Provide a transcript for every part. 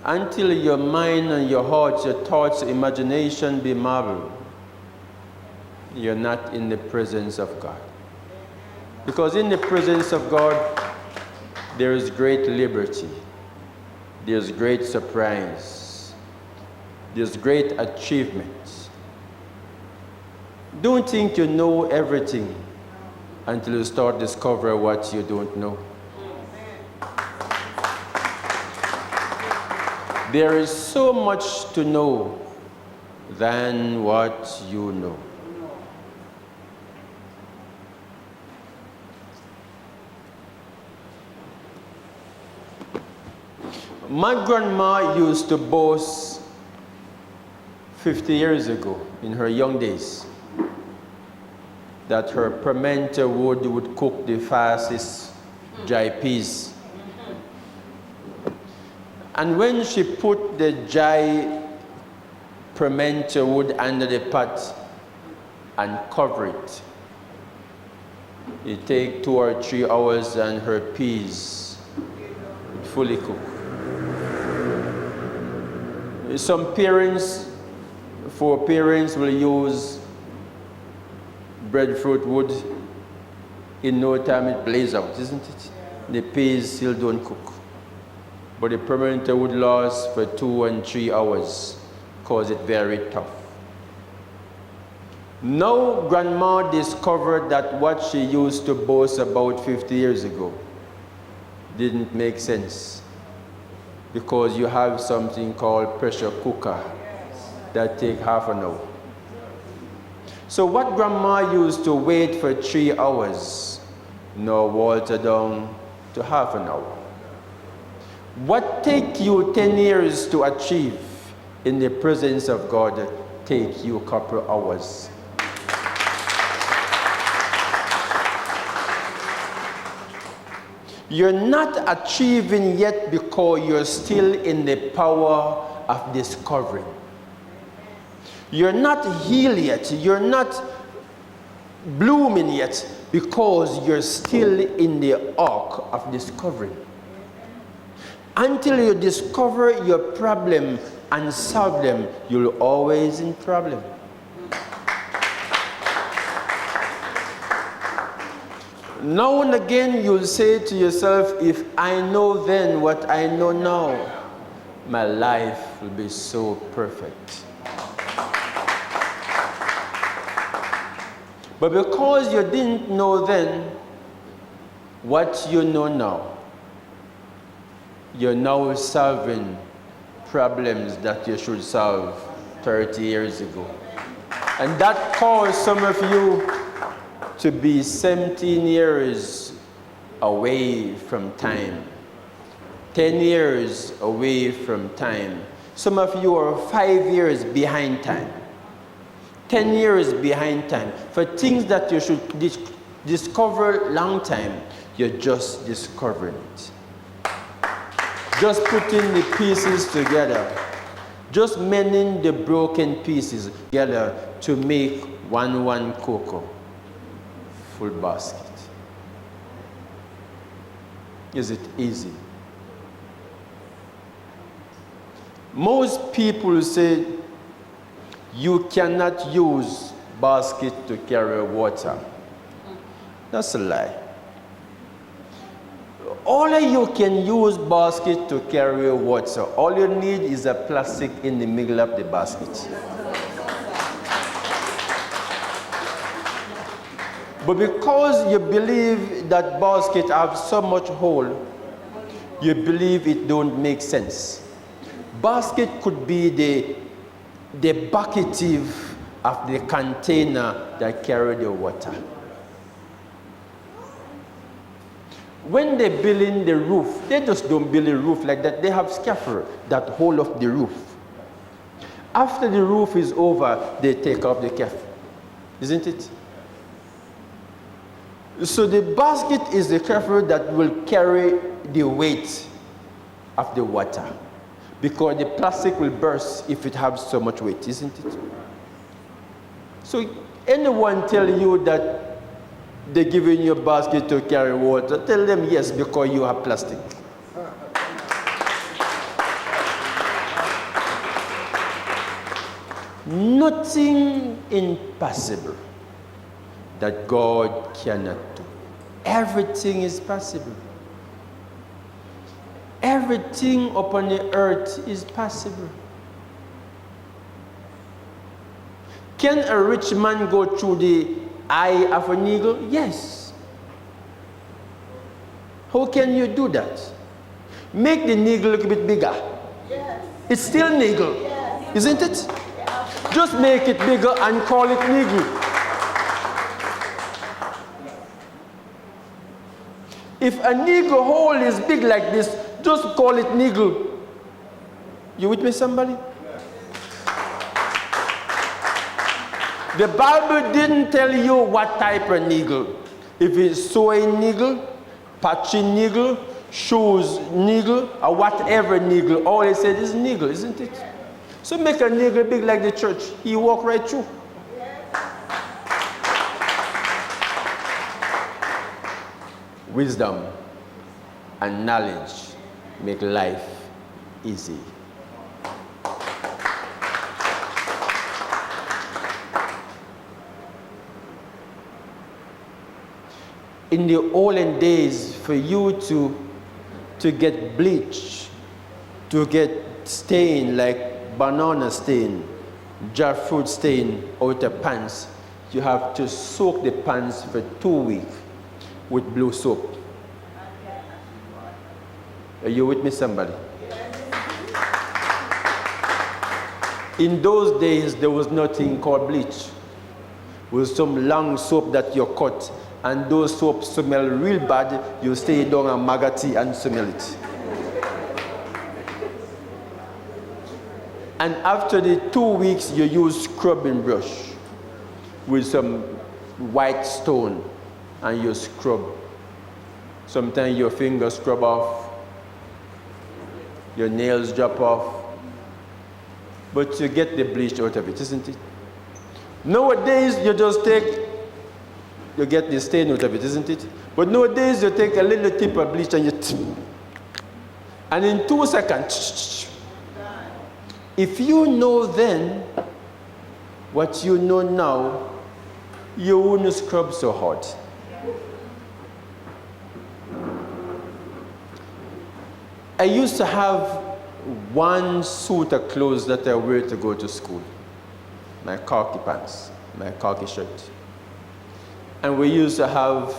Until your mind and your heart, your thoughts, imagination be marveled, you're not in the presence of God. Because in the presence of God, there is great liberty, there's great surprise, there's great achievement. Don't think you know everything until you start discovering what you don't know. There is so much to know than what you know. My grandma used to boast 50 years ago, in her young days, that her pimento would cook the fastest dry peas. And when she put the dry pimento wood under the pot and cover it, it take 2 or 3 hours and her peas would fully cook. Some parents, will use breadfruit wood. In no time it blazes out, isn't it? The peas still don't cook. But the pimento would last for 2 and 3 hours because it's very tough. Now grandma discovered that what she used to boast about 50 years ago didn't make sense, because you have something called pressure cooker that take half an hour. So what grandma used to wait for 3 hours now water down to half an hour. What take you 10 years to achieve in the presence of God take you a couple hours. You're not achieving yet because you're still in the power of discovering. You're not healed yet. You're not blooming yet because you're still in the arc of discovering. Until you discover your problem and solve them, you're always in problem. Now and again, you'll say to yourself, if I know then what I know now, my life will be so perfect. But because you didn't know then what you know now, you're now solving problems that you should solve 30 years ago. And that caused some of you to be 17 years away from time, 10 years away from time. Some of you are 5 years behind time, 10 years behind time. For things that you should discover long time, you're just discovering it. Just putting the pieces together, just mending the broken pieces together to make one cocoa full basket. Is it easy? Most people say you cannot use basket to carry water. That's a lie. All of you can use basket to carry water. All you need is a plastic in the middle of the basket. But because you believe that basket have so much hole, you believe it don't make sense. Basket could be the bucketive of the container that carry the water. When they build in the roof, they just don't build a roof like that. They have scaffold that hold up the roof. After the roof is over, they take off the scaffold. Isn't it? So the basket is the scaffold that will carry the weight of the water. Because the plastic will burst if it has so much weight, isn't it? So anyone tell you that they're giving you a basket to carry water, tell them yes, because you have plastic. Nothing impossible that God cannot do. Everything is possible. Everything upon the earth is possible. Can a rich man go through the eye of an eagle? Yes. How can you do that? Make the needle look a bit bigger. Yes. It's still an eagle, yes. Isn't it? Yeah. Just make it bigger and call it needle. If an eagle hole is big like this, just call it needle. You with me, somebody? The Bible didn't tell you what type of needle. If it's sewing needle, patching needle, shoes needle, or whatever needle, all it said is needle, isn't it? So make a needle big like the church. He walk right through. Wisdom and knowledge make life easy. In the olden days, for you to get bleach, to get stain like banana stain, jackfruit stain out of pants, you have to soak the pants for 2 weeks with blue soap. Are you with me, somebody? In those days, there was nothing called bleach. It was some long soap that you cut, and those soaps smell real bad. You stay down and maggoty and smell it. And after the 2 weeks, you use scrubbing brush with some white stone, and you scrub. Sometimes your fingers scrub off, your nails drop off, but you get the bleach out of it, isn't it? Nowadays, you just you get the stain out of it, isn't it? But nowadays, you take a little tip of bleach and and in 2 seconds, if you know then what you know now, you wouldn't scrub so hard. I used to have one suit of clothes that I wear to go to school. My khaki pants, my khaki shirt. And we used to have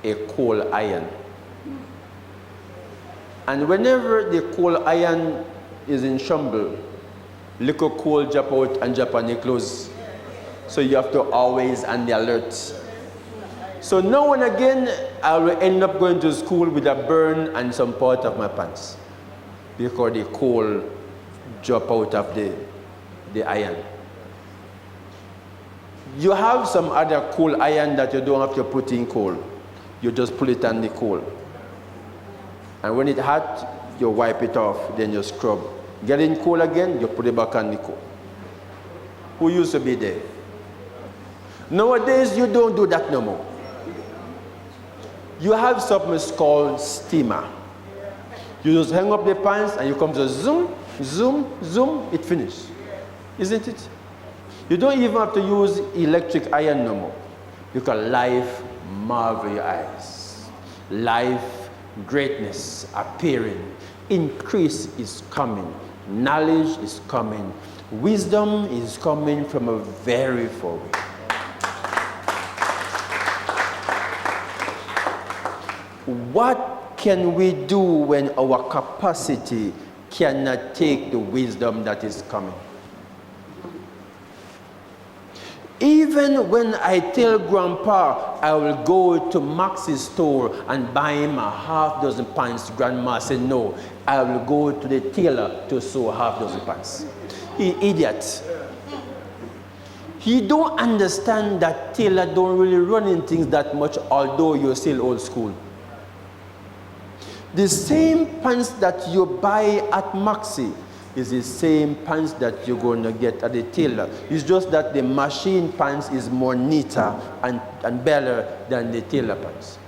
a coal iron. And whenever the coal iron is in shamble, little coal drop out and drop on the clothes. So you have to always on the alert. So now and again, I will end up going to school with a burn on some part of my pants, because the coal drop out of the iron. You have some other coal iron that you don't have to put in coal. You just put it on the coal. And when it's hot, you wipe it off, then you scrub. Get in coal again, you put it back on the coal. Who used to be there? Nowadays, you don't do that no more. You have something called steamer. You just hang up the pants and you come to zoom, zoom, zoom, it finished. Isn't it? You don't even have to use electric iron no more, because life marvel your eyes. Life, greatness appearing. Increase is coming. Knowledge is coming. Wisdom is coming from a very far way. What can we do when our capacity cannot take the wisdom that is coming? Even when I tell Grandpa I will go to Max's store and buy him a half dozen pants, Grandma said no, I will go to the tailor to sew a half dozen pants. He idiot. He don't understand that tailor don't really run in things that much, although you're still old school. The same pants that you buy at Maxi is the same pants that you're going to get at the tailor. It's just that the machine pants is more neater and better than the tailor pants.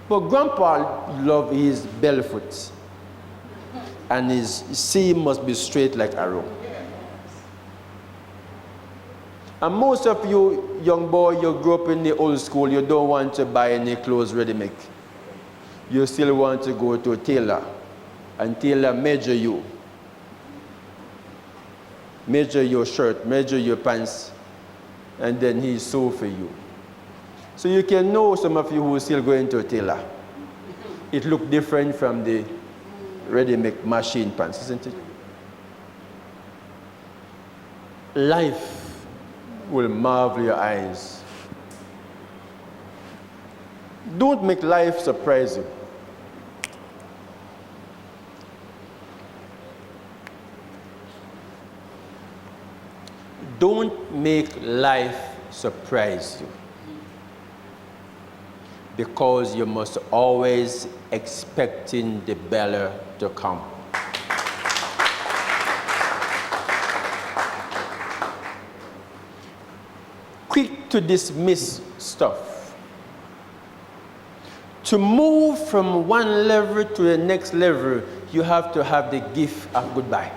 But Grandpa loves his barefoot, and his seam must be straight like arrow. And most of you young boy, you grew up in the old school, you don't want to buy any clothes ready-made. You still want to go to a tailor, and tailor measure you. Measure your shirt, measure your pants, and then he sew for you. So you can know some of you who are still going to a tailor. It looks different from the ready-made machine pants, isn't it? Life will marvel your eyes. Don't make life surprise you. Don't make life surprise you, because you must always expecting the better to come. Quick to dismiss stuff. To move from one level to the next level, you have to have the gift of goodbye.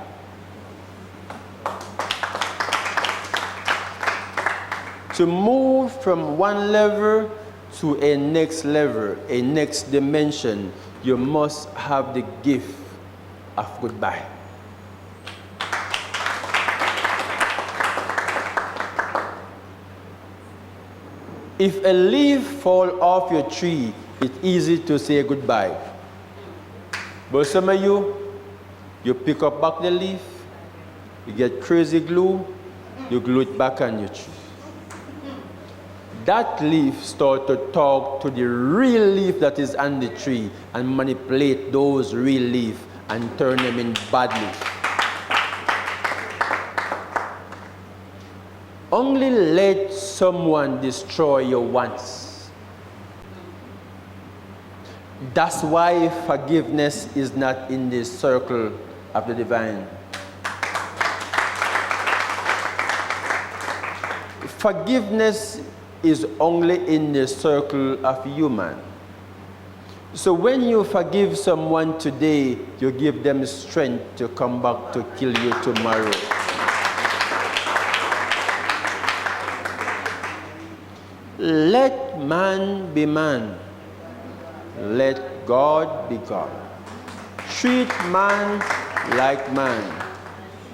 To move from one level to a next level, a next dimension, you must have the gift of goodbye. If a leaf falls off your tree, it's easy to say goodbye. But some of you pick up back the leaf, you get crazy glue, you glue it back on your tree. That leaf starts to talk to the real leaf that is on the tree and manipulate those real leaves and turn them in bad leaf. Only let someone destroy your wants. That's why forgiveness is not in the circle of the divine. Forgiveness is only in the circle of human. So when you forgive someone today, you give them strength to come back to kill you tomorrow. Let man be man. Let God be God. Treat man like man.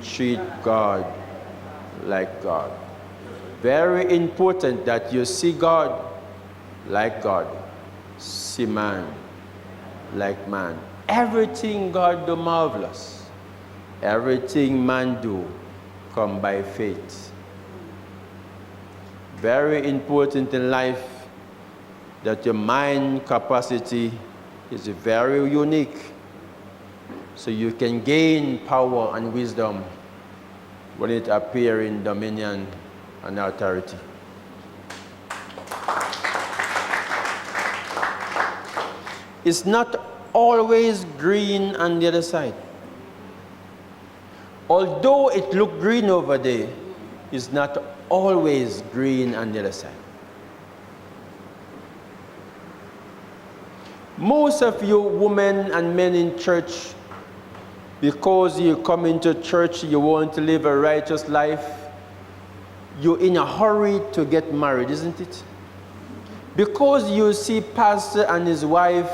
Treat God like God. Very important that you see God like God. See man like man. Everything God do marvelous. Everything man do come by faith. Very important in life that your mind capacity is very unique, so you can gain power and wisdom when it appears in dominion and authority. It's not always green on the other side. Although it looks green over there, it's not always green on the other side. Most of you women and men in church, because you come into church, you want to live a righteous life, you're in a hurry to get married, isn't it? Because you see pastor and his wife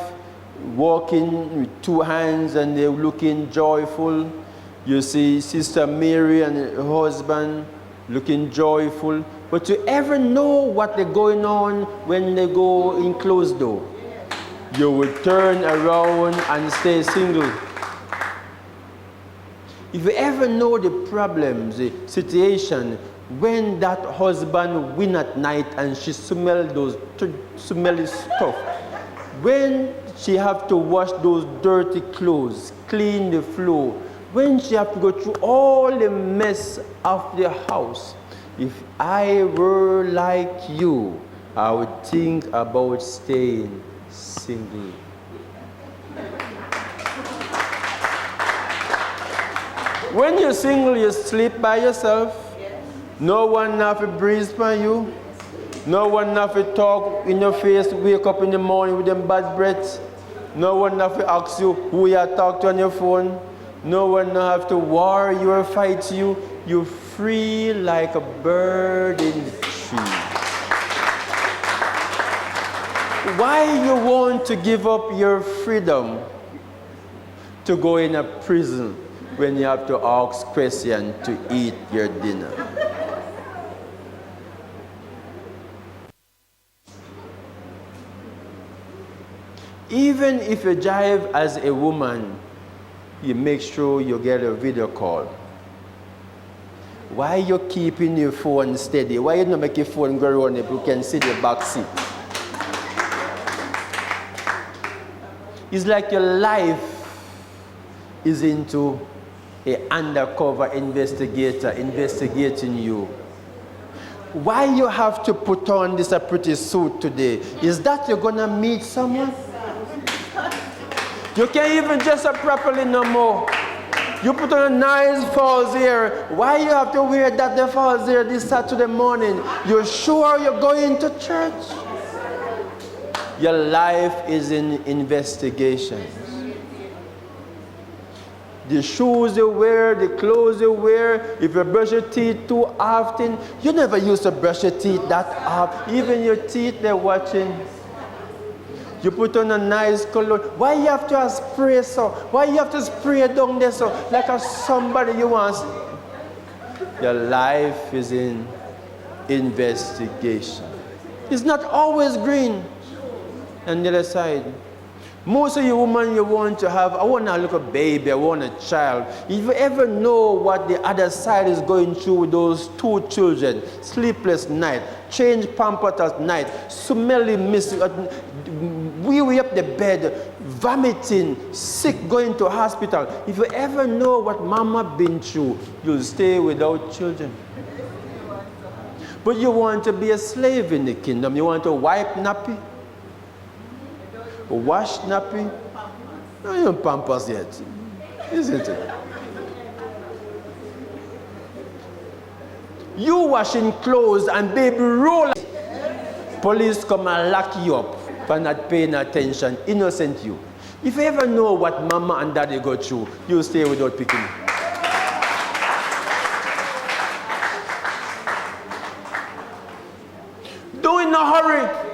walking with two hands and they're looking joyful. You see Sister Mary and her husband looking joyful. But you ever know what they're going on when they go in closed door? You will turn around and stay single. If you ever know the problems, the situation, when that husband win at night and she smell those smelly stuff, when she have to wash those dirty clothes, clean the floor, when she have to go through all the mess of the house, if I were like you, I would think about staying single. When you're single, you sleep by yourself. Yes. No one have to breathe by you. No one have to talk in your face, wake up in the morning with them bad breath. No one have to ask you who you talk to on your phone. No one have to worry you or fight you. You're free like a bird in the tree. Why you want to give up your freedom to go in a prison when you have to ask questions to eat your dinner? Even if you drive as a woman, you make sure you get a video call. Why you keeping your phone steady? Why you not make your phone go around if you can see the back seat? It's like your life is into an undercover investigator investigating you. Why you have to put on this pretty suit today? Is that you're gonna meet someone? You can't even dress up properly no more. You put on a nice false hair. Why you have to wear that the false hair this Saturday morning? You're sure you're going to church? Your life is in investigations. The shoes you wear, the clothes you wear, if you brush your teeth too often, you never used to brush your teeth that often. Even your teeth, they're watching. You put on a nice color. Why you have to spray so? Why you have to spray down there so? Like a somebody you want. Your life is in investigation. It's not always green. On the other side, most of you women, you want to have, I want a little baby, I want a child. If you ever know what the other side is going through with those two children, sleepless night, change pampers at night, smelly missing, we up the bed, vomiting, sick, going to hospital. If you ever know what mama been through, you'll stay without children. But you want to be a slave in the kingdom. You want to wipe nappy, wash nappy. No, you don't pampers yet, isn't it? You washing clothes and baby roll. Police come and lock you up for not paying attention. Innocent you. If you ever know what mama and daddy go through, you stay without picking. Don't in a hurry.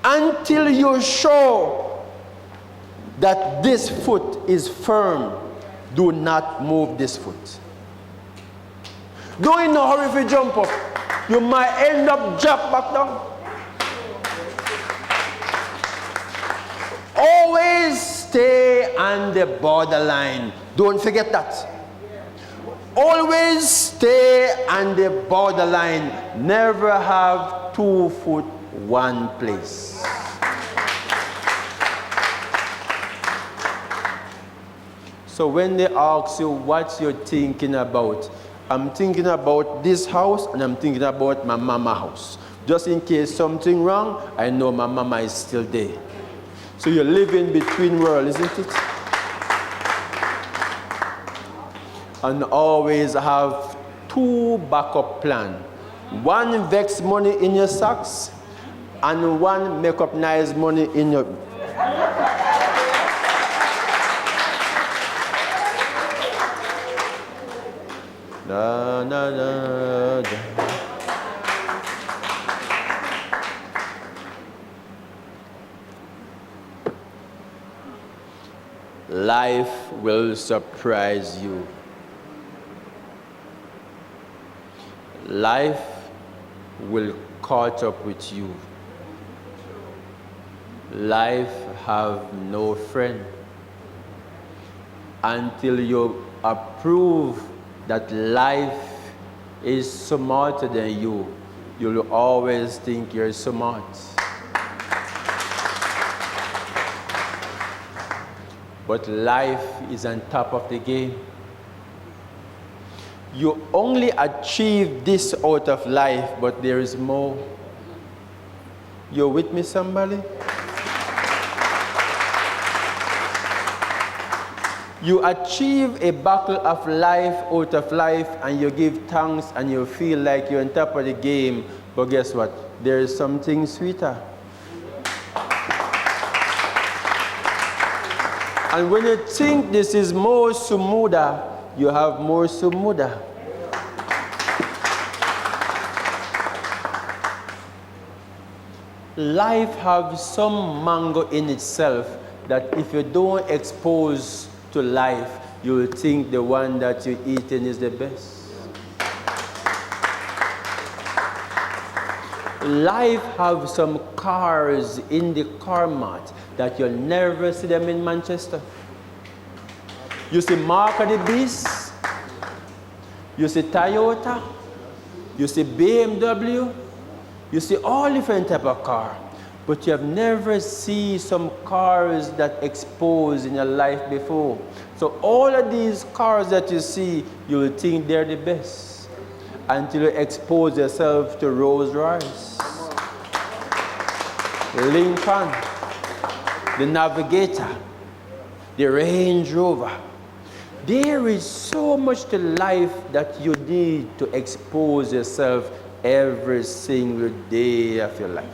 Until you're sure that this foot is firm, do not move this foot. Don't in a hurry if you jump up. You might end up drop back down. Always stay on the borderline. Don't forget that. Always stay on the borderline. Never have 2 foot one place. So when they ask you what you're thinking about, I'm thinking about this house and I'm thinking about my mama house. Just in case something wrong, I know my mama is still there. So you're living between worlds, isn't it? And always have 2 backup plans. 1 vex money in your socks and 1 make up nice money in your... Da, da, da, da. life will surprise you. Life will catch up with you. Life have no friend. Until you approve that life is smarter than you, you'll always think you're smart. But life is on top of the game. You only achieve this out of life, but there is more. You with me, somebody? You achieve a battle of life out of life, and you give thanks, and you feel like you're on top of the game. But guess what? There is something sweeter. And when you think this is more smoother, you have more smoother. Life has some mango in itself that if you don't expose to life, you will think the one that you're eating is the best. Life has some cars in the car mart that you'll never see them in Manchester. You see Mark of the Beast, you see Toyota, you see BMW, you see all different type of car, but you have never seen some cars that expose in your life before. So all of these cars that you see, you will think they're the best until you expose yourself to Rolls Royce, Lincoln, the Navigator, the Range Rover. There is so much to life that you need to expose yourself every single day of your life.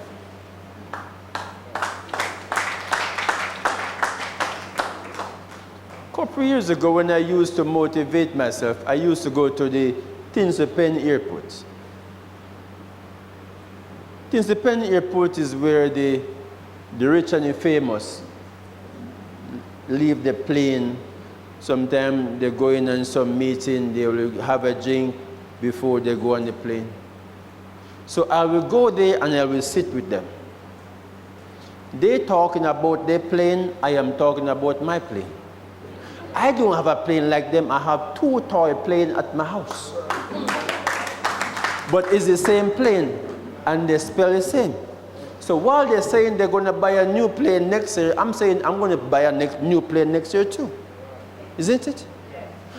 A couple of years ago, when I used to motivate myself, I used to go to the Tinsipen Airport. Tinsipen Airport is where the rich and the famous leave the plane. Sometimes they go in on some meeting, they will have a drink before they go on the plane. So I will go there and I will sit with them. They talking about their plane, I am talking about my plane. I don't have a plane like them, I have 2 toy planes at my house. But it's the same plane and they spell the same. So while they're saying they're going to buy a new plane next year, I'm saying I'm going to buy a new plane next year too. Isn't it?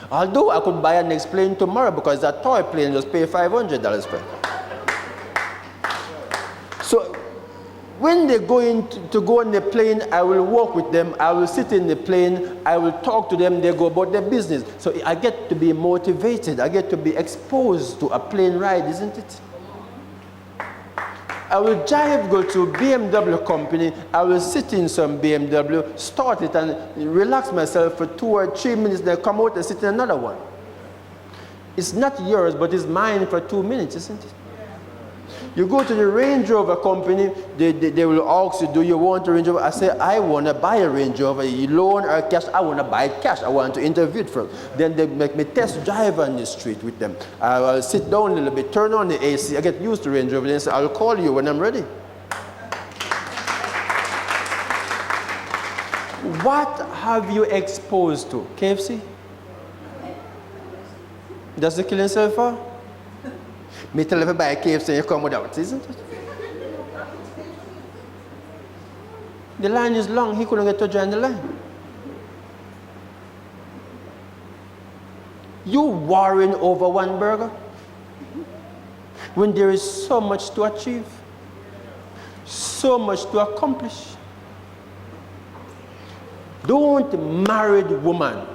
Although I could buy a next plane tomorrow because that toy plane just pay $500 for it. So when they go in to go on the plane, I will walk with them, I will sit in the plane, I will talk to them, they go about their business. So I get to be motivated, I get to be exposed to a plane ride, isn't it? I will drive, go to BMW company, I will sit in some BMW, start it and relax myself for 2 or 3 minutes, then come out and sit in another one. It's not yours, but it's mine for 2 minutes, isn't it? You go to the Range Rover company, they will ask you, do you want a Range Rover? I say, I want to buy a Range Rover. You loan or cash? I want to buy it cash. I want to interview it first. Then they make me test drive on the street with them. I'll sit down a little bit, turn on the AC. I get used to Range Rover. Then say, I'll call you when I'm ready. What have you exposed to? KFC? Does he kill himself for? Me tell you buy a KFC and you come without, isn't it? The line is long, he couldn't get to join the line. You worrying over one burger when there is so much to achieve, so much to accomplish. Don't married woman,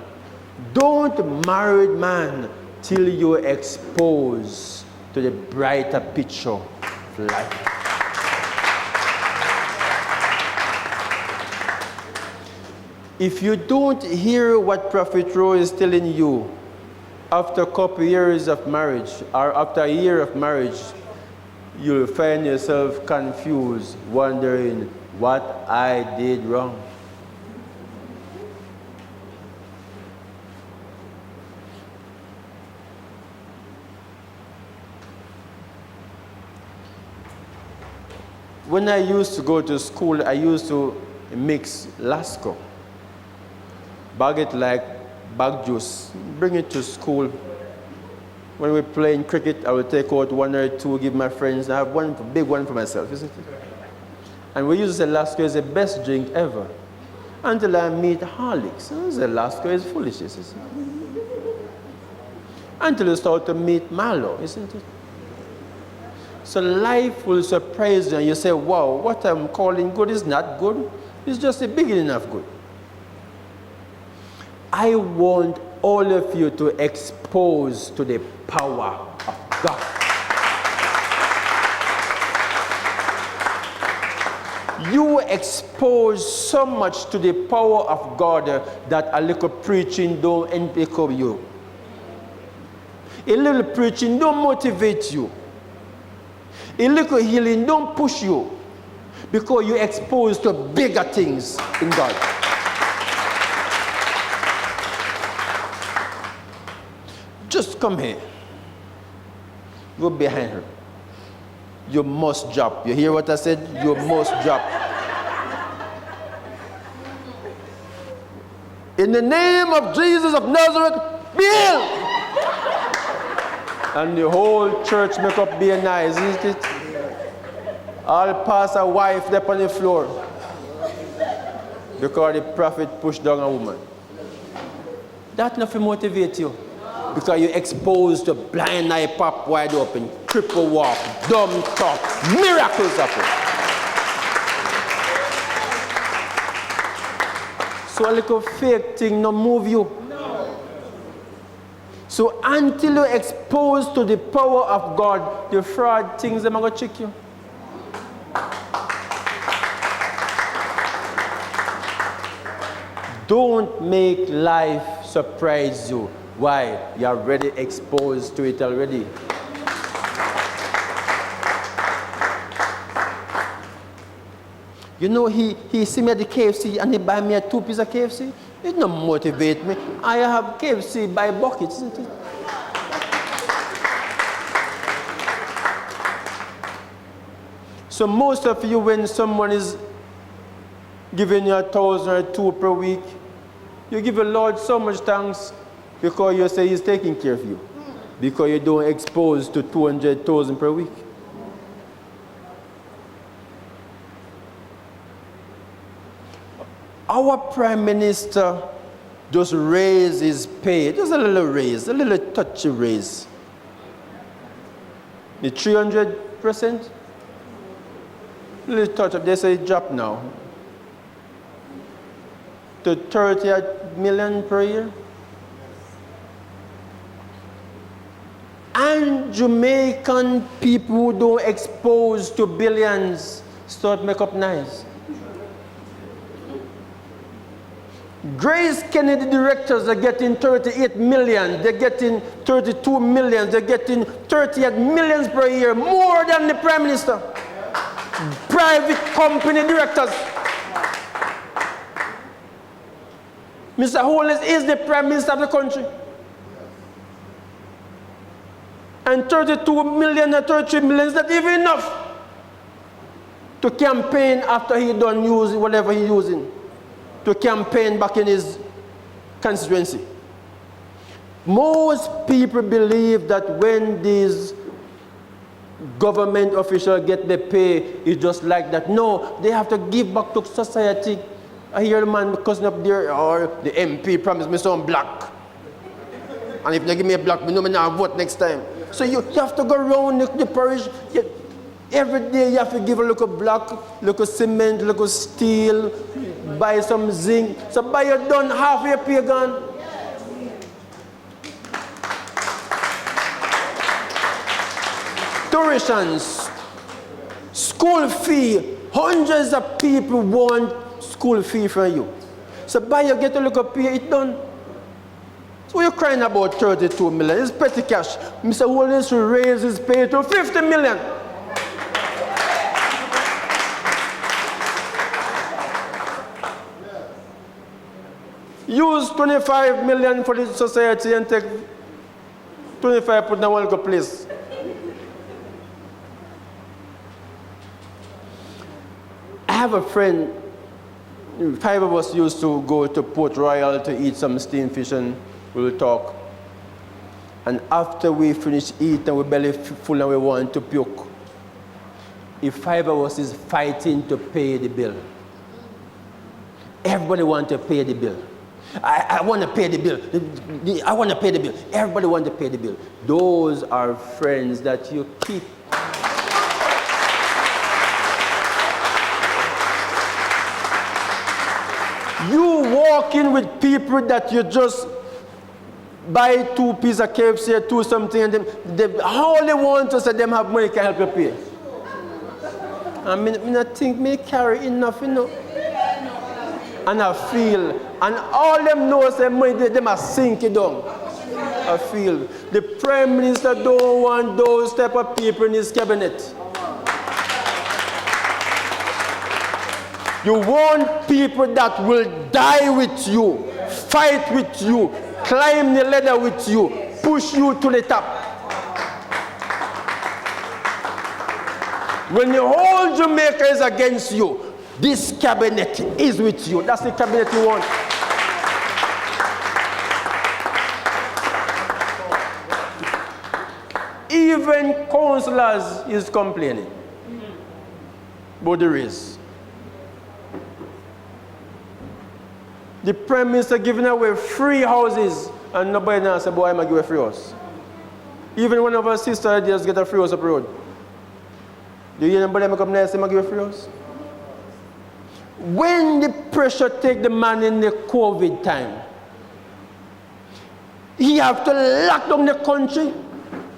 don't married man till you expose to the brighter picture of life. If you don't hear what Prophet Rowe is telling you after a couple years of marriage or after a year of marriage, you'll find yourself confused, wondering what I did wrong. When I used to go to school, I used to mix Lasco. Bag it like bag juice. Bring it to school. When we're playing cricket, I will take out one or two, give my friends. I have one big one for myself, isn't it? And we used to say Lasco is the best drink ever. Until I meet Horlicks. I say Lasco is foolishness, isn't it? Until you start to meet Malo, isn't it? So life will surprise you and you say, wow, what I'm calling good is not good. It's just the beginning of good. I want all of you to expose to the power of God. You expose so much to the power of God that a little preaching don't empower you. A little preaching don't motivate you. A little healing don't push you, because you're exposed to bigger things in God. Just come here. Go behind her. You must drop. You hear what I said? You must drop. In the name of Jesus of Nazareth, be healed. And the whole church make up be nice, isn't it? All pastor wife there on the floor because the prophet pushed down a woman. That's not to motivate you, because you're exposed to blind eye pop wide open, cripple walk, dumb talk, miracles happen. So a little fake thing no move you. So until you're exposed to the power of God, the fraud things them are going to trick you. Don't make life surprise you. Why? You're already exposed to it already. You know, he see me at the KFC and he buy me a 2 pieces of KFC. It don't motivate me. I have KFC by buckets, isn't it? So most of you, when someone is giving you 1,000 or 2 per week, you give the Lord so much thanks because you say He's taking care of you. Because you don't expose to 200,000 per week. Our Prime Minister just raised his pay, just a little raise, a little touchy raise. The 300%, little touch up, they say it dropped now to 30 million per year. And Jamaican people who don't expose to billions start make up nice. Grace Kennedy directors are getting 38 million, they're getting 32 million, they're getting 38 millions per year, more than the Prime Minister. Private company directors. Mr. Holness is the Prime Minister of the country. And 32 million or 33 million is not even enough to campaign after he done use whatever he's using. To campaign back in his constituency. Most people believe that when these government officials get their pay, it's just like that. No, they have to give back to society. I hear the man cousin up there, or the MP promised me some black. And if they give me a black, I know me not vote next time. So you have to go around the parish. Every day you have to give a little block, little cement, little steel, buy some zinc. So by you done, half your pay gone. Tuitions, school fee, hundreds of people want school fee from you. So by you get a little pay, it done. So you're crying about 32 million. It's petty cash. Mr. Holness will raise his pay to 50 million. Use 25 million for the society and take 25 put in one little place. have a friend, 5 of us used to go to Port Royal to eat some steamed fish and we will talk. And after we finish eating, we're belly full and we want to puke. If 5 of us is fighting to pay the bill. Everybody wants to pay the bill. I want to pay the bill. I want to pay the bill. Everybody wants to pay the bill. Those are friends that you keep. You walk in with people that you just buy 2 pieces of KFC or 2 something, and they all they want to say them have money can help you pay. I mean, I think me carry enough, you know. And I feel, and all them know say money, them are sinking down. I feel. The Prime Minister don't want those type of people in his cabinet. You want people that will die with you, fight with you, climb the ladder with you, push you to the top. When the whole Jamaica is against you, this cabinet is with you. That's the cabinet you want. Even councillors is complaining about the race. The Prime Minister giving away free houses and nobody now say, boy, I'm going to give a free house. Even one of our sisters just get a free house up the road. Do you hear anybody come there and say, I'm going to give a free house? When the pressure take the man in the COVID time, he have to lock down the country,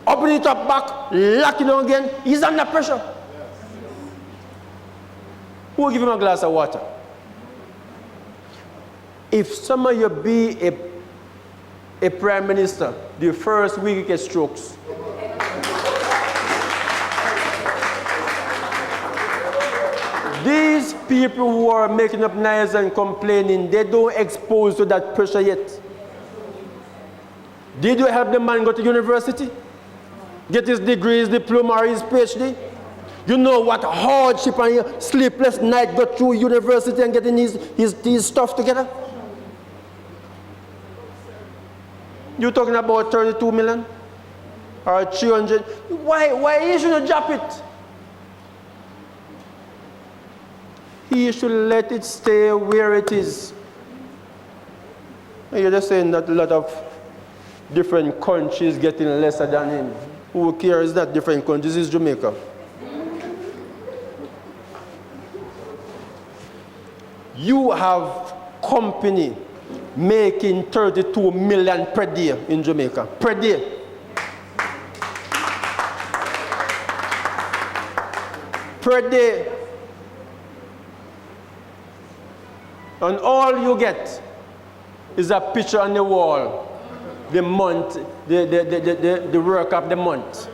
open it up back, lock it down again. He's under pressure. Who will give him a glass of water? If some of you be a Prime Minister, the first week you get strokes. These people who are making up noise and complaining, they don't expose to that pressure yet. Did you help the man go to university? Get his degree, his diploma, or his PhD? You know what hardship and sleepless night go through university and getting his stuff together? You talking about 32 million? Or 300? Why you shouldn't drop it? He should let it stay where it is. You're just saying that a lot of different countries getting lesser than him. Who cares that different countries? This is Jamaica. You have company making 32 million per day in Jamaica. Per day. Per day. And all you get is a picture on the wall, the month, the work of the month.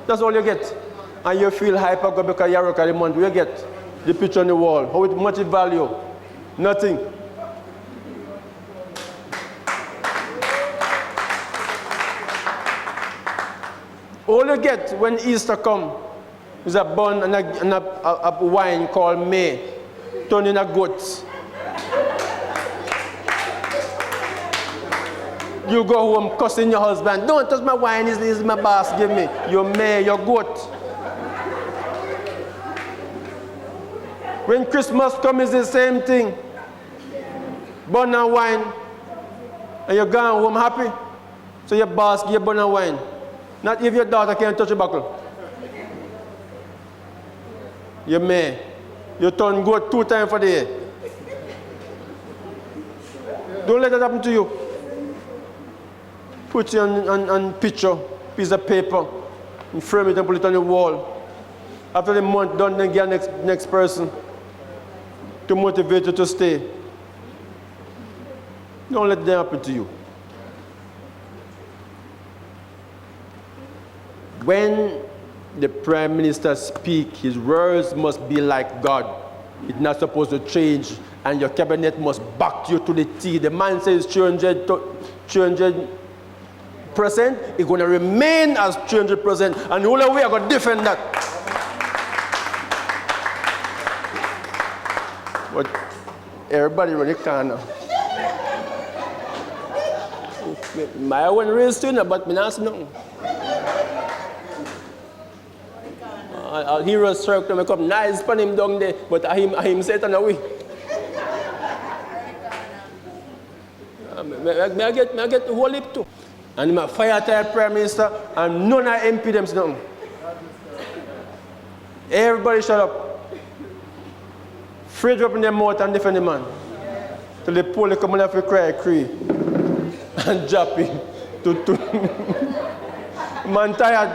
That's all you get. And you feel hyper because you work at the month. You get the picture on the wall. How much value? Nothing. All you get when Easter comes is a bun and a wine called May, turned in a goat. You go home cussing your husband. Don't touch my wine, this is my boss, give me. Your May, your goat. When Christmas comes, it's the same thing. Bun and wine. And you're gone home happy. So your boss give you bun and wine. Not if your daughter can't touch a buckle. You may. You turn goat 2 times for the year. Don't let that happen to you. Put it on picture, piece of paper, and frame it and put it on the wall. After the month done, then get next person to motivate you to stay. Don't let that happen to you. When the Prime Minister speaks, his words must be like God. It's not supposed to change, and your cabinet must back you to the T. The man says 300%, it's going to remain as 300%, and the only way I'm going to defend that. But everybody really can. My own real student, but me not nothing. I'll hear a circle, me come nice for him down there, but him set on away. I get the whole heap too. And I'm a fire type prime minister, and none of MP them nothing. Everybody shut up. Fridge up in their mouth and defend the man. Till the police come and have to cry, and drop him. Man tired.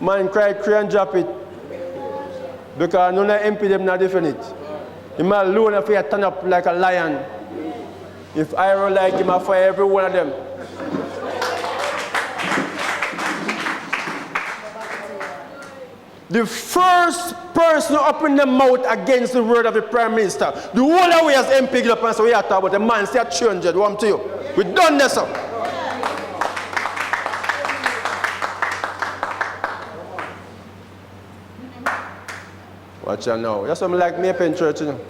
Man cry and drop it. Because none of MP them not defend it. He might alone if he turn up like a lion. If I don't like him, I fire every one of them. The first person to open the mouth against the word of the Prime Minister, the whole way as MP up and so we are talking about the man say 300, what I'm to you. We done this up. Watch out now. That's something like me up in church, you know.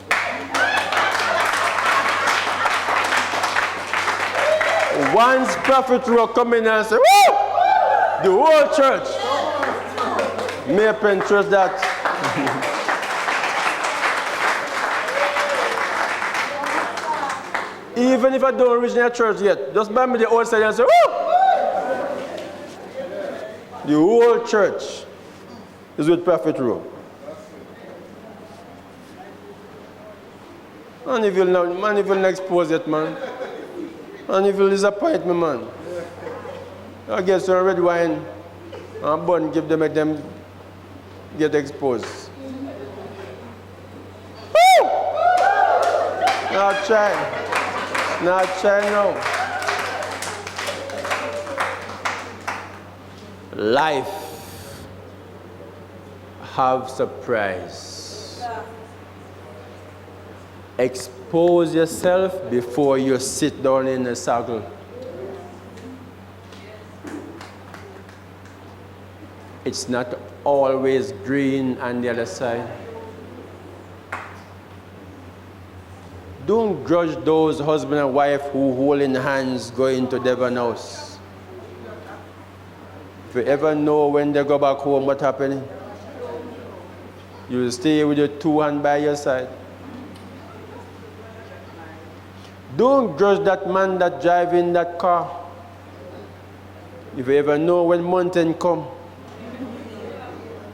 Once Prophet Rowe come in and say, woo! The whole church. Me up in church that. Even if I don't reach their church yet, just buy me the old side and say, woo! The whole church is with Prophet Rowe. Man, if you'll not expose it, man. And if you'll disappoint me, man. I guess some red wine and bun give them, make them get exposed. Woo! Not try. Not try now. Life have surprise. Expose yourself before you sit down in a circle. It's not always green on the other side. Don't grudge those husband and wife who holding hands go into Devon house. If you ever know when they go back home what's happening, you will stay with your two hands by your side. Don't grudge that man that driving that car. If you ever know when mountain come,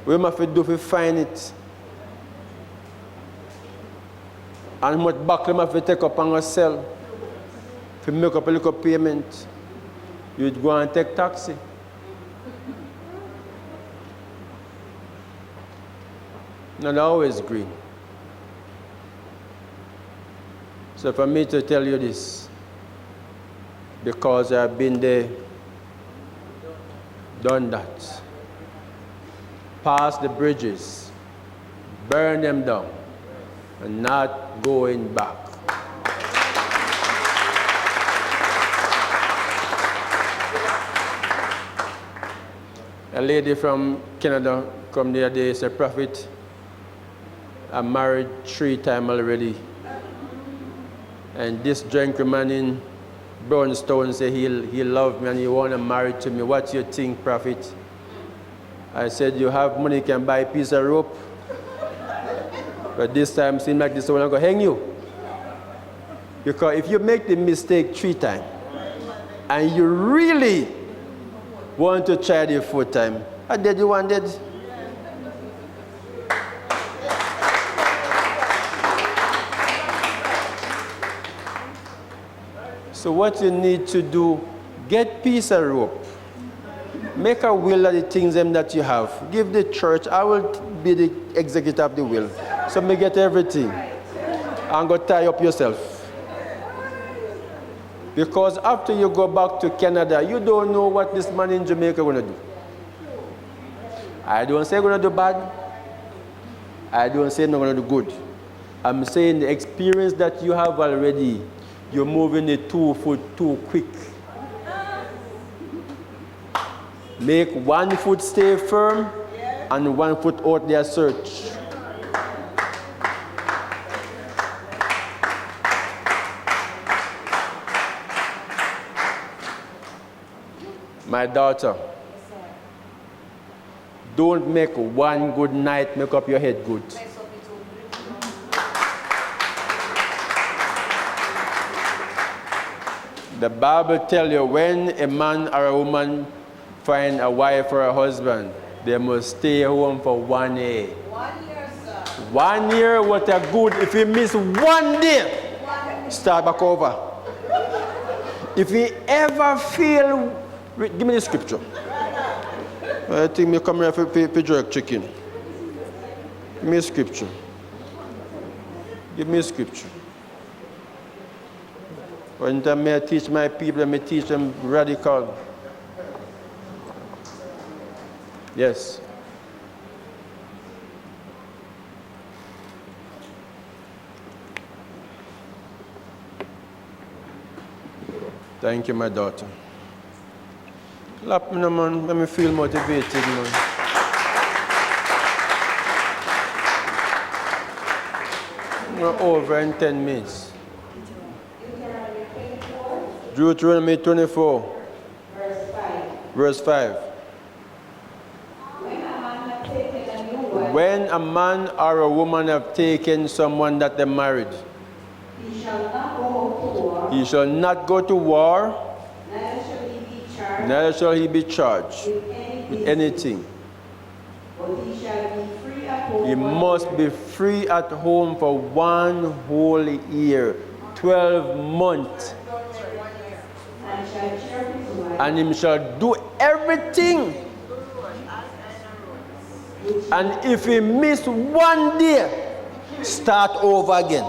what must we do to find it? And what back must we take up on ourselves? If you make up a little payment, you'd go and take taxi. Not always green. So for me to tell you this, because I've been there, done that, passed the bridges, burn them down, and not going back. A lady from Canada come the other day, said, Prophet, I'm married 3 times already. And this gentleman in Brownstone said he loved me and he want to marry to me. What do you think, Prophet? I said, you have money, you can buy a piece of rope. But this time, it seems like this one I'm going to hang you. Because if you make the mistake 3 times, and you really want to try the 4th time, I did you want it. So what you need to do, get piece of rope. Make a will of the things that you have. Give the church, I will be the executor of the will. So me get everything. And go tie up yourself. Because after you go back to Canada, you don't know what this man in Jamaica going to do. I don't say going to do bad. I don't say not going to do good. I'm saying the experience that you have already, you're moving the 2 foot too quick. Make 1 foot stay firm and 1 foot out there search. My daughter, don't make one good night make up your head good. The Bible tells you when a man or a woman find a wife or a husband, they must stay home for 1 year. 1 year, sir. 1 year, what a good. If you miss 1 day, start back over. If you ever feel, give me the scripture. I think me come here for jerk chicken. Give me a scripture. Give me a scripture. When I teach my people, I teach them radical. Yes. Thank you, my daughter. Clap me, man. Let me feel motivated, man. We're over in 10 minutes. Deuteronomy 24, verse 5. When a man or a woman have taken someone that they married, He shall not go to war. he shall not go to war, Neither shall he be charged neither shall he be charged with with anything. But he shall be free at home. He must be free at home for 1 whole year, 12 months. And shall cheer his wife. And him shall do everything. And if he miss 1 day, start over again.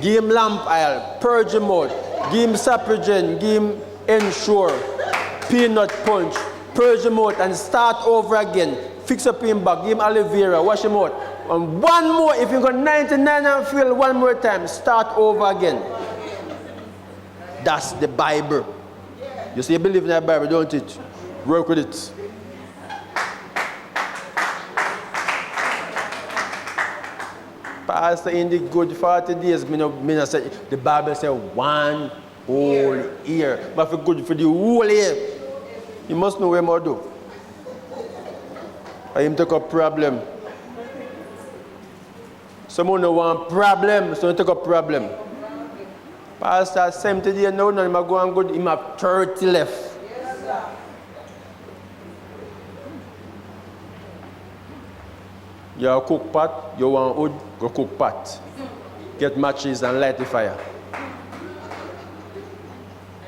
Give him lamp oil, purge him out, give him saprogen, give him ensure, peanut punch, purge him out and start over again. Fix up him back, give him aloe vera, wash him out. And 1 more, if you got 99 and fail 1 more time, start over again. That's the Bible. You see, you believe in that Bible, don't it? Work with it. Pastor, in the good 40 days, say, the Bible says 1 whole year. But for good for the whole year, you must know what more do. I him take a problem. Someone no want problem, so you take a problem. Pastor, 70 days now, now him go and good, him have 30 left. Yes, sir. You have a cook pot, you want wood, go cook pot. Get matches and light the fire.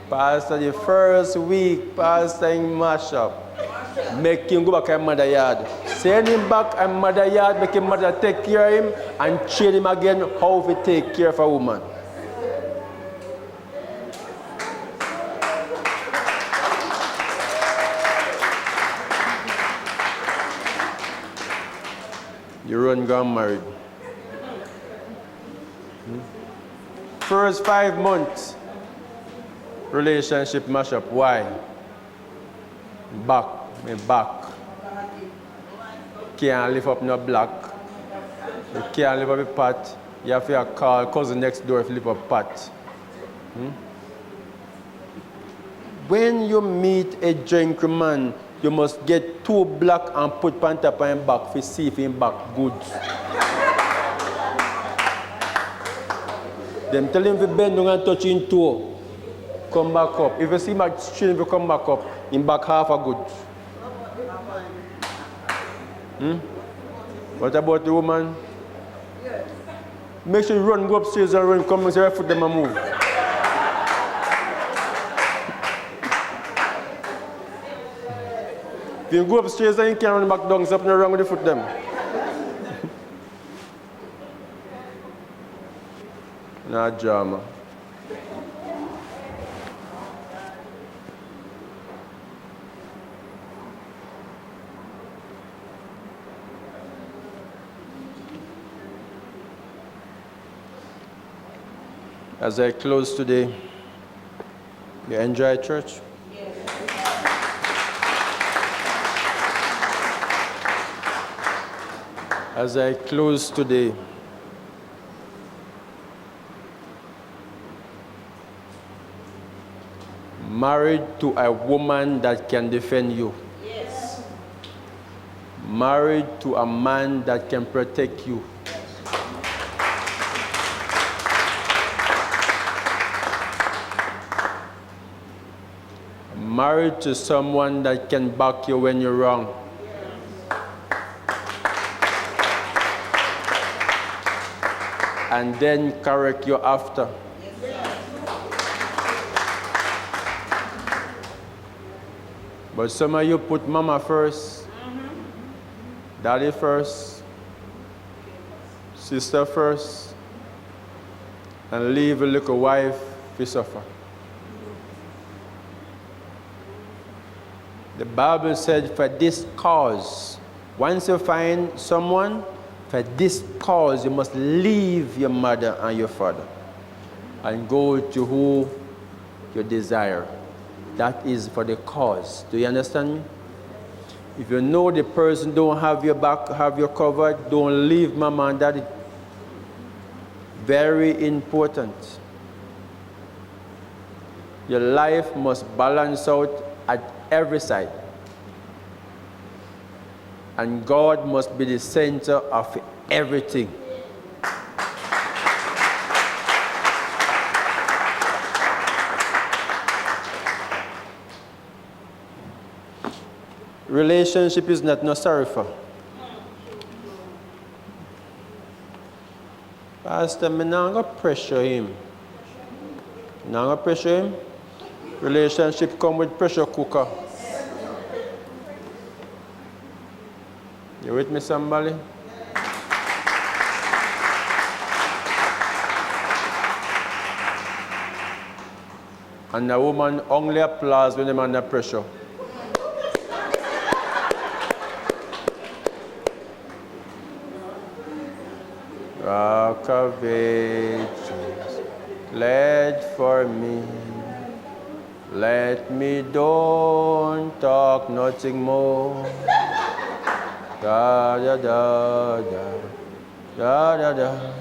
Pastor, the first week, Pastor in mash up. Make him go back to mother yard. Send him back to mother yard, make his mother take care of him and train him again how to take care of a woman. You run gone married. First 5 months, relationship mash up. Why? Back. Can't lift up no block. You can't lift up a pot. You have to call cousin next door if you lift up a pot. When you meet a gentleman, you must get 2 blocks and put pant up on him back to see if him back good. Them tell him to bend down and touch him toe. Come back up. If you see him straight, if you come back up, him back half a good. What about the woman? Make sure you run, go upstairs and run, come and say, foot them and move. If you go upstairs and you can't run back down, there's something wrong with the foot them. No drama. As I close today, you enjoy church? As I close today, Married to a woman that can defend you. Yes. Married to a man that can protect you. Married to someone that can back you when you're wrong. And then correct you after. But some of you put mama first, daddy first, sister first, and leave a little wife to suffer. The Bible said, for this cause, once you find someone, for this cause you must leave your mother and your father and go to who you desire. That is for the cause. Do you understand me? If you know the person don't have your back, have your covered, don't leave mama and daddy. Very important. Your life must balance out at every side. And God must be the center of everything. Relationship is not necessary for. Pastor, I'm not going to pressure him. I'm not going to pressure him. Relationship come with pressure cooker. You with me, somebody? And a woman only applauds when they're under pressure. Rock of ages, plead for me. Let me don't talk nothing more. Da da da da da da da.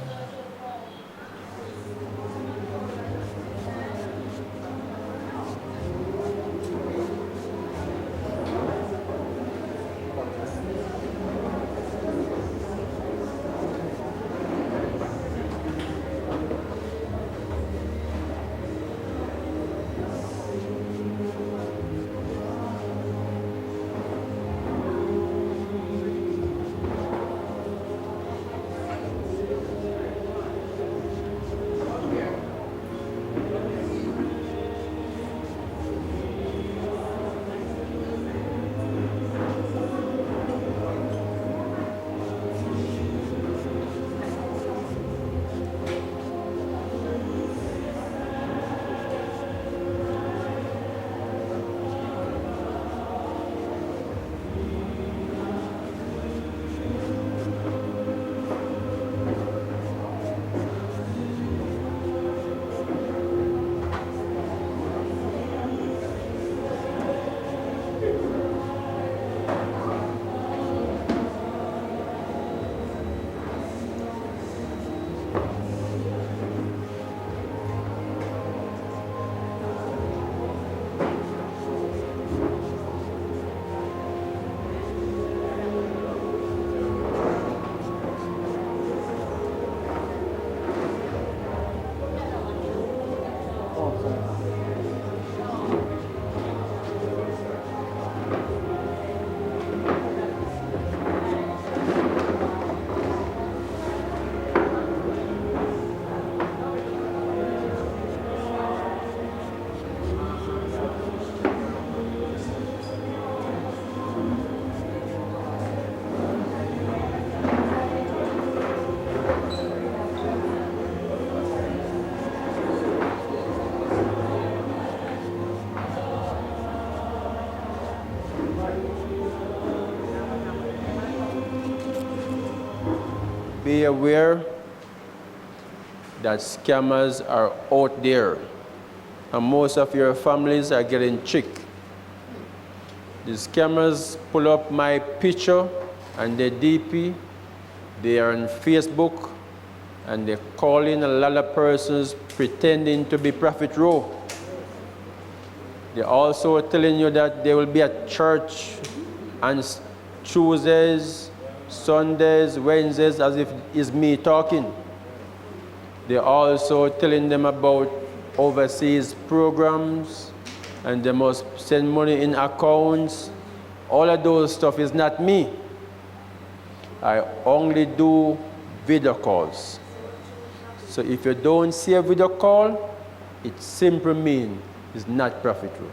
Be aware that scammers are out there, and most of your families are getting tricked. The scammers pull up my picture and the DP, they are on Facebook, and they're calling a lot of persons pretending to be Prophet Rowe. They're also telling you that they will be at church on Tuesdays, Sundays, Wednesdays, as if it's me talking. They're also telling them about overseas programs, and they must send money in accounts. All of those stuff is not me. I only do video calls. So if you don't see a video call, it simply means it's not profitable.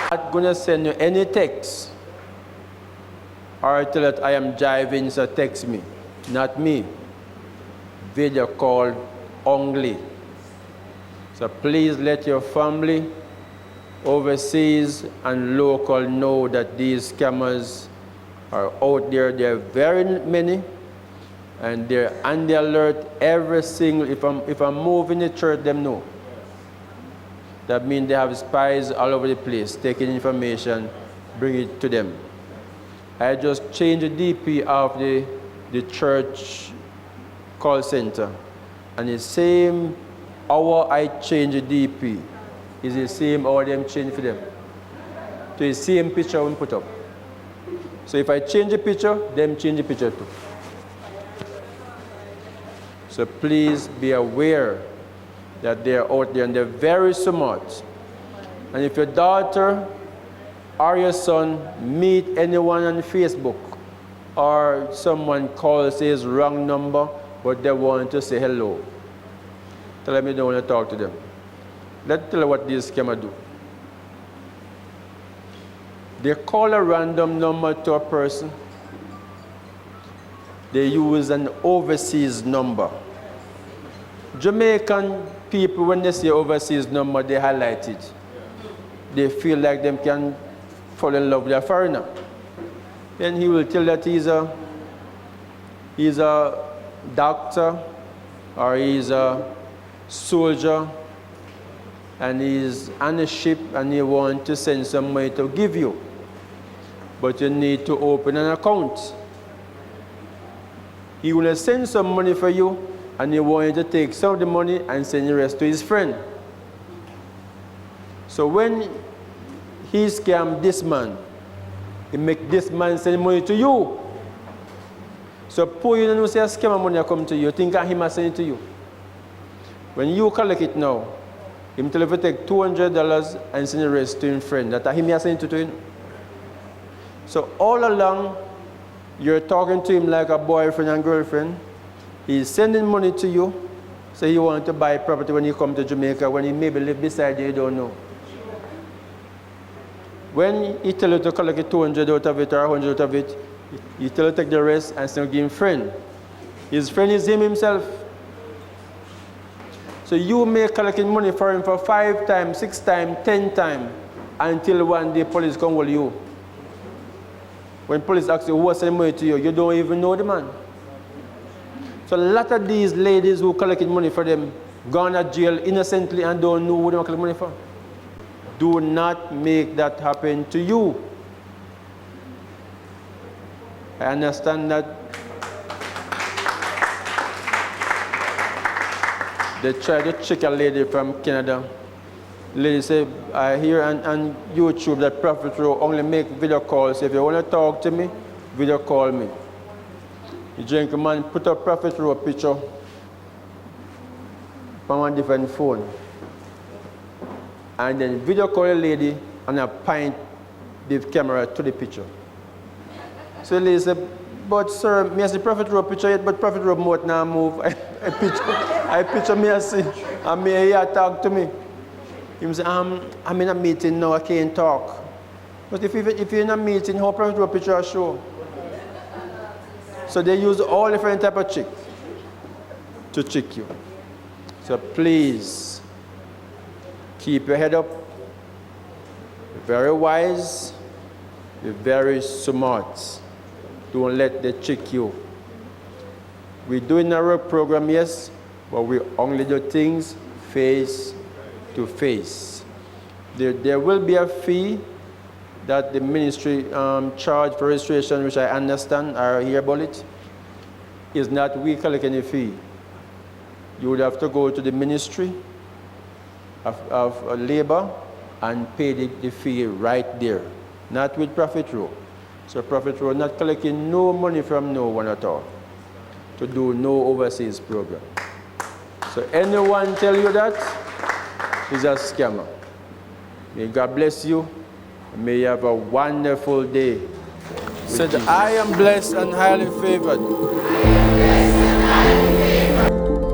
I'm not going to send you any text or tell that I am driving, so text me. Not me. Video call only. So please let your family, overseas and local, know that these scammers are out there. There are very many, and they're on the alert every single. If I'm moving the church, them know. That means they have spies all over the place, taking information, bring it to them. I just changed the DP of the church call center, and the same hour I change the DP is the same hour them change for them. So the same picture we put up. So if I change the picture, them change the picture too. So please be aware that they're out there and they're very smart. And if your daughter or your son meet anyone on Facebook or someone calls his wrong number, but they want to say hello, tell them you don't want to talk to them. Let's tell you what these scammers do. They call a random number to a person. They use an overseas number. Jamaican people, when they say overseas number, they highlight it. They feel like they can fall in love with a foreigner. Then he will tell that he's a doctor or he's a soldier and he's on a ship and he wants to send some money to give you. But you need to open an account. He will send some money for you and he wants you to take some of the money and send the rest to his friend. So when he scammed this man, he make this man send money to you. So poor you don't say a scammer money come to you, think him a send it to you. When you collect it now, him tell you to take $200 and send the rest to his friend. That him a send it to him. So all along, you're talking to him like a boyfriend and girlfriend. He's sending money to you, so he wants to buy property when you come to Jamaica, when he maybe live beside you, you don't know. When he tell you to collect 200 out of it or 100 out of it, he tell you to take the rest and still give him friend. His friend is him himself. So you may collecting money for him for 5 times, 6 times, 10 times, until one day police come hold you. When police ask you who was sending money to you, you don't even know the man. So a lot of these ladies who collected money for them gone to jail innocently and don't know who they collect money for. Do not make that happen to you. I understand that they tried to trick a lady from Canada. The lady said, I hear on YouTube that Prophet Rowe only make video calls. If you want to talk to me, video call me. The gentleman put a Prophet Rowe picture from a different phone. And then video call a lady and I point the camera to the picture. So the lady said, but sir, me I see Prophet Rowe picture yet, but Prophet Rowe mouth now move. I picture me I see, and me here talk to me. He said, I'm in a meeting now, I can't talk. But if you're in a meeting, how Prophet Rowe picture I show? So they use all different type of trick to trick you. So please, keep your head up. Be very wise. Be very smart. Don't let them trick you. We're doing our program, yes, but we only do things face to face. There will be a fee that the ministry charge for registration, which I understand, I hear about it. Is not we collect any fee. you would have to go to the Ministry of Labor and pay the fee right there, not with Prophet Rowe. So Prophet Rowe not collecting no money from no one at all to do no overseas program. So anyone tell you that is a scammer. May God bless you. May you have a wonderful day. Said, I am blessed and highly favored.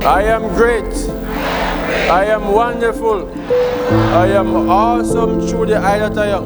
I am great. I am wonderful. I am awesome through the eye that I am.